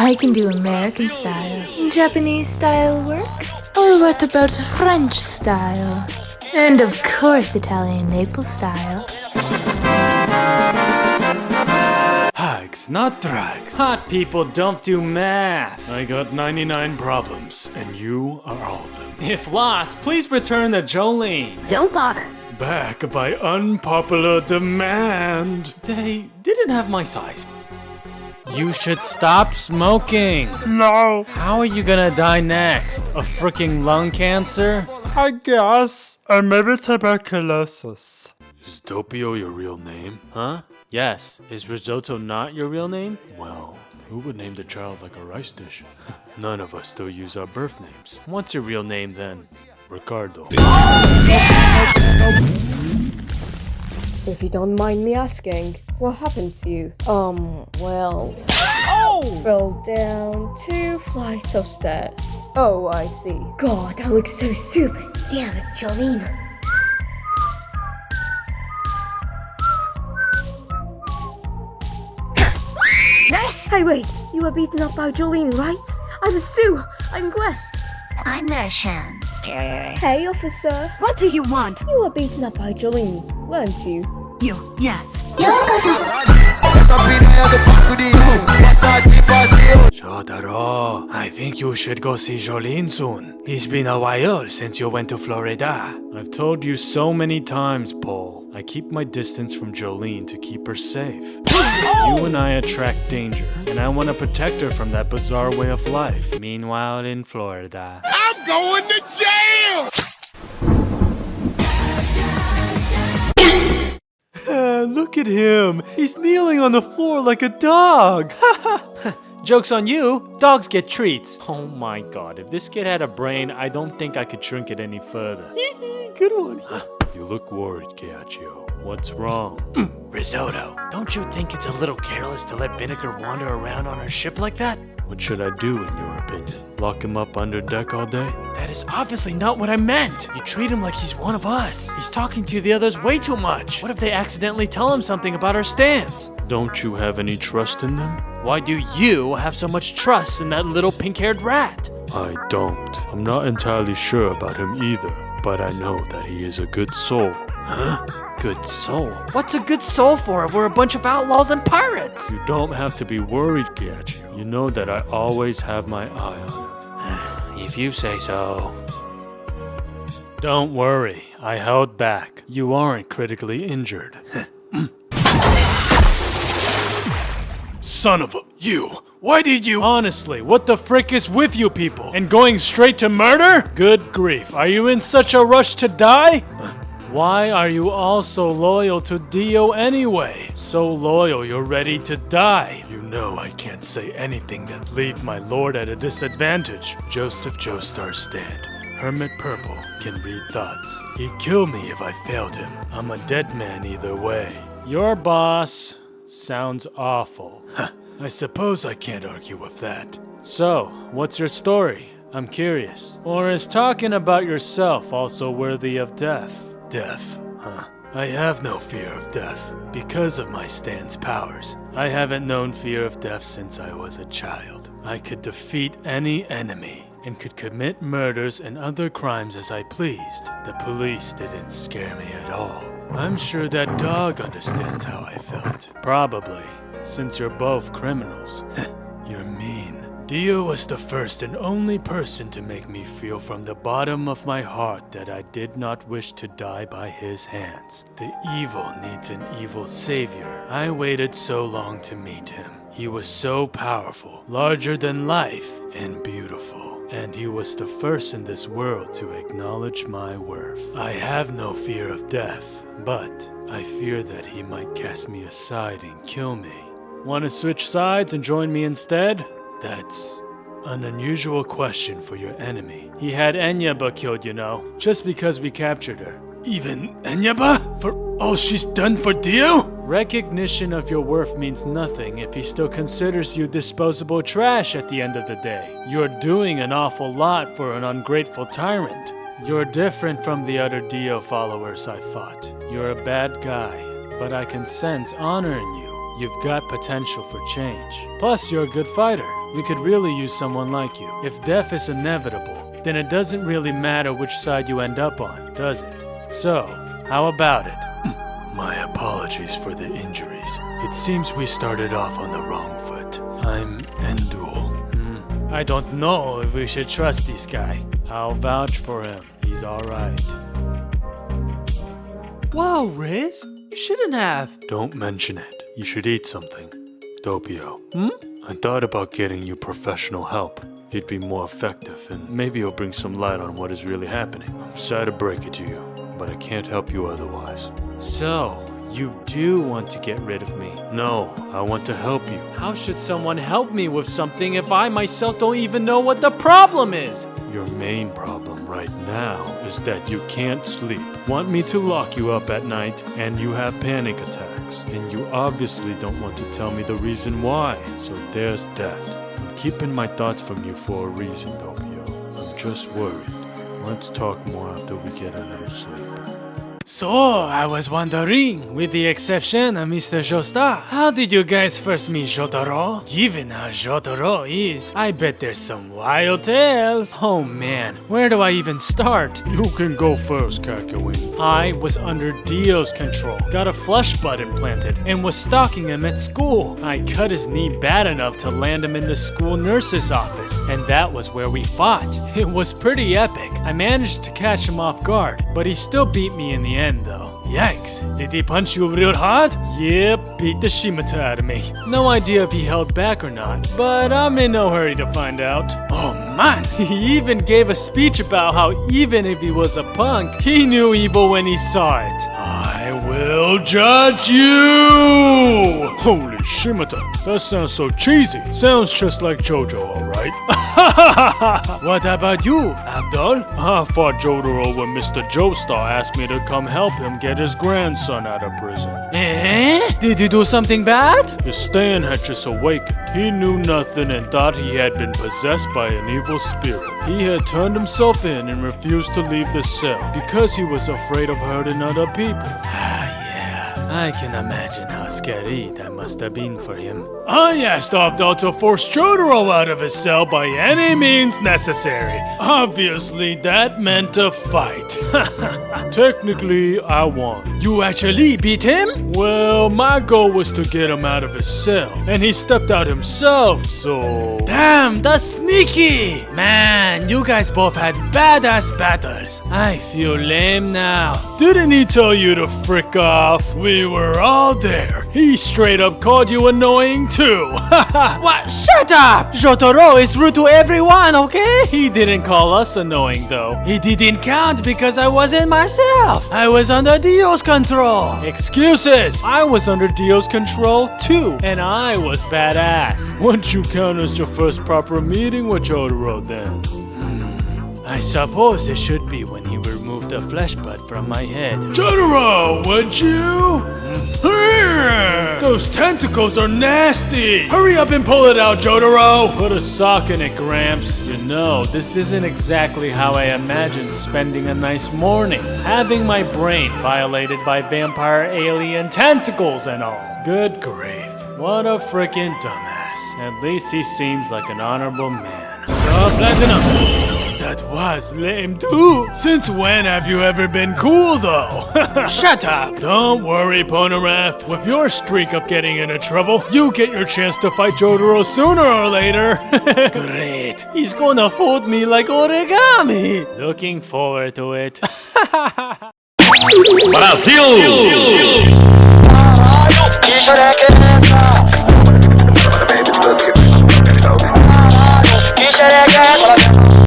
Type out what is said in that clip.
I can do American style, Japanese style work, or what about French style? And of course Italian Naples style. Hags, not drags. Hot people don't do math. I got 99 problems, and you are all of them. If lost, please return to Jolyne. Don't bother. Back by unpopular demand. They didn't have my size. You should stop smoking. No. How are you gonna die next? A freaking lung cancer? I guess. Or maybe tuberculosis. Is Doppio your real name? Huh? Yes. Is risotto not your real name? Well, who would name the child like a rice dish? None of us still use our birth names. What's your real name then? Ricardo. If you don't mind me asking, what happened to you? Well... Oh! Fell down 2 flights of stairs. Oh, I see. God, that looks so stupid. Damn it, Jolyne. Nurse! Hey, wait. You were beaten up by Jolyne, right? I was Sue. I'm Wes. I'm Mershan. Hey, officer. What do you want? You were beaten up by Jolyne, weren't you? You, yes. Jotaro, I think you should go see Jolyne soon. It's been a while since you went to Florida. I've told you so many times, Paul. I keep my distance from Jolyne to keep her safe. You and I attract danger, and I want to protect her from that bizarre way of life. Meanwhile, in Florida, I'm going to jail! Look at him. He's kneeling on the floor like a dog. Joke's on you. Dogs get treats. Oh my god. If this kid had a brain, I don't think I could shrink it any further. Good one. You look worried, Ghiaccio. What's wrong? Risotto, don't you think it's a little careless to let Vinegar wander around on our ship like that? What should I do, in your opinion? Lock him up under deck all day? That is obviously not what I meant. You treat him like he's one of us. He's talking to the others way too much. What if they accidentally tell him something about our stance? Don't you have any trust in them? Why do you have so much trust in that little pink-haired rat? I don't. I'm not entirely sure about him either, but I know that he is a good soul. Huh? Good soul? What's a good soul for if we're a bunch of outlaws and pirates? You don't have to be worried, Ghiaccio. You know that I always have my eye on him. If you say so. Don't worry, I held back. You aren't critically injured. Son of a... You! Why did you... Honestly, what the frick is with you people? And going straight to murder? Good grief, are you in such a rush to die? Why are you all so loyal to Dio anyway? So loyal you're ready to die. You know I can't say anything that leave my lord at a disadvantage. Joseph Joestar's stand. Hermit Purple can read thoughts. He'd kill me if I failed him. I'm a dead man either way. Your boss sounds awful. I suppose I can't argue with that. So, what's your story? I'm curious. Or is talking about yourself also worthy of death? Death, huh? I have no fear of death, because of my stand's powers. I haven't known fear of death since I was a child. I could defeat any enemy, and could commit murders and other crimes as I pleased. The police didn't scare me at all. I'm sure that dog understands how I felt. Probably, since you're both criminals. You're mean. Dio was the first and only person to make me feel from the bottom of my heart that I did not wish to die by his hands. The evil needs an evil savior. I waited so long to meet him. He was so powerful, larger than life, and beautiful. And he was the first in this world to acknowledge my worth. I have no fear of death, but I fear that he might cast me aside and kill me. Want to switch sides and join me instead? That's an unusual question for your enemy. He had Enyaba killed, you know, just because we captured her. Even Enyaba? For all she's done for Dio? Recognition of your worth means nothing if he still considers you disposable trash at the end of the day. You're doing an awful lot for an ungrateful tyrant. You're different from the other Dio followers I fought. You're a bad guy, but I can sense honor in you. You've got potential for change. Plus, you're a good fighter. We could really use someone like you. If death is inevitable, then it doesn't really matter which side you end up on, does it? So, how about it? My apologies for the injuries. It seems we started off on the wrong foot. I'm Endul. I don't know if we should trust this guy. I'll vouch for him. He's alright. Wow, Riz, you shouldn't have. Don't mention it. You should eat something. Doppio. I thought about getting you professional help. It'd be more effective, and maybe it'll bring some light on what is really happening. I'm sorry to break it to you, but I can't help you otherwise. So, you do want to get rid of me? No, I want to help you. How should someone help me with something if I myself don't even know what the problem is? Your main problem right now is that you can't sleep. Want me to lock you up at night, and you have panic attacks. And you obviously don't want to tell me the reason why. So there's that. I'm keeping my thoughts from you for a reason, Doppio. I'm just worried. Let's talk more after we get a little sleep. So, I was wondering, with the exception of Mr. Joestar, how did you guys first meet Jotaro? Given how Jotaro is, I bet there's some wild tales. Oh man, where do I even start? You can go first, Kakyoin. I was under Dio's control, got a flush bud implanted, and was stalking him at school. I cut his knee bad enough to land him in the school nurse's office, and that was where we fought. It was pretty epic. I managed to catch him off guard, but he still beat me in the end though. Yikes, did he punch you real hard? Yep, beat the shimata out of me. No idea if he held back or not, but I'm in no hurry to find out. Oh man, he even gave a speech about how even if he was a punk, he knew evil when he saw it. I will judge you! Holy shimata, that sounds so cheesy. Sounds just like JoJo, alright? What about you, Abdul? I fought Jotaro when Mr. Joestar asked me to come help him get his grandson out of prison. Eh? Did he do something bad? His Stan had just awakened. He knew nothing and thought he had been possessed by an evil spirit. He had turned himself in and refused to leave the cell because he was afraid of hurting other people. I can imagine how scary that must have been for him. I asked Avdol to force Jotaro out of his cell by any means necessary. Obviously, that meant a fight. Technically, I won. You actually beat him? Well, my goal was to get him out of his cell, and he stepped out himself, so... Damn, that's sneaky! Man, you guys both had badass battles. I feel lame now. Didn't he tell you to frick off? We were all there. He straight up called you annoying too. What? Shut up! Jotaro is rude to everyone, okay? He didn't call us annoying though. He didn't count because I wasn't myself. I was under Dio's control. Excuses! I was under Dio's control too, and I was badass. Wouldn't you count as your first proper meeting with Jotaro then? I suppose it should be when he removed the flesh bud from my head. Jotaro, would you? Those tentacles are nasty! Hurry up and pull it out, Jotaro! Put a sock in it, Gramps. You know, this isn't exactly how I imagined spending a nice morning. Having my brain violated by vampire alien tentacles and all. Good grief. What a frickin' dumbass. At least he seems like an honorable man. So, Platinum! That was lame too. Since when have you ever been cool though? Shut up! Don't worry, Ponarath. With your streak of getting into trouble, you get your chance to fight Jotaro sooner or later. Great. He's gonna fold me like origami. Looking forward to it. Brasil!